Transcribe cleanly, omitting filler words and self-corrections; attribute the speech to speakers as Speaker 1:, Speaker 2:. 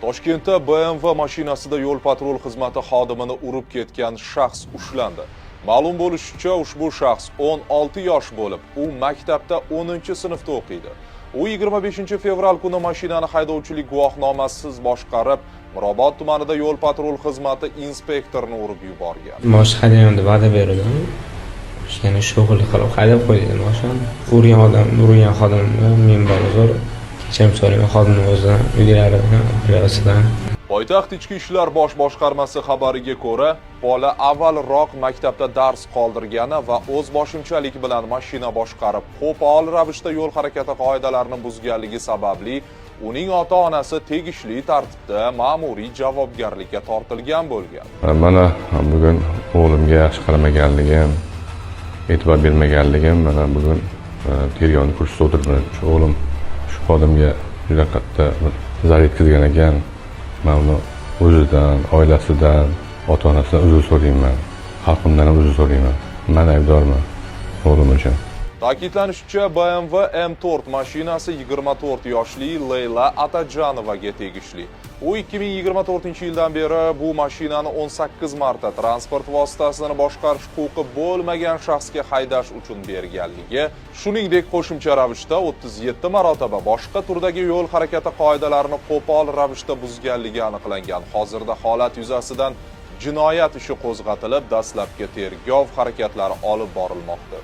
Speaker 1: Toshkentda BMW mashinasida yo'l patrul xizmati xodimini urib ketgan shaxs ushlandi. Ma'lum bo'lishicha, ushbu shaxs 16 yosh bo'lib, u maktabda 10-sinfda o'qiydi. U 25 fevral kuni mashinani haydovchilik guvohnomasisiz boshqarib, Mirobod tumanida yo'l patrul xizmati inspektorini urib yuborgan.
Speaker 2: Mosh haydayman deb va'da berdim. Yana shug'ul qilib haydab qo'ydi mashinani. Urgan xodimni men bozor kechirim so'ragan xodimni o'zidan, uylaridan, birasidan.
Speaker 1: Poytaxt Ichki ishlar bosh boshqarmasi xabariga ko'ra, bola avvalroq maktabda dars qoldirgani va o'z boshimchalik bilan mashina boshqarib, qo'pol ravishda yo'l harakati qoidalarini buzganligi sababli uning ota-onasi tegishli tartibda ma'muriy javobgarlikka tortilgan bo'lgan.
Speaker 3: Mana bugun o'g'limga yaxshi qaramaganligim, e'tibor bermaganligim mana bugun tergovni kursida o'tiribman. O'g'lim shu xodimga juda katta zarar yetkazgan ekan. Men uni o'zidan, oilasidan, ota-onasidan uzr so'rayman. Xalqimdan ham uzr so'rayman. Men aybdorman o'g'lim uchun.
Speaker 1: Ta'kidlanishicha, BMW M4 mashinasi 24 yoshli Leyla Atajanovaga tegishli. U 2024-yildan beri bu mashinani 18 marta transport vositasini boshqarish huquqi bo'lmagan shaxsga haydash uchun berganligi, shuningdek qo'shimcha ravishda 37 marotaba boshqa turdagi yo'l harakati qoidalarini qo'pol ravishda buzganligi aniqlangan. Hozirda holat yuzasidan jinoyat ishi qo'zg'atilib, dastlabki tergov harakatlari olib borilmoqda.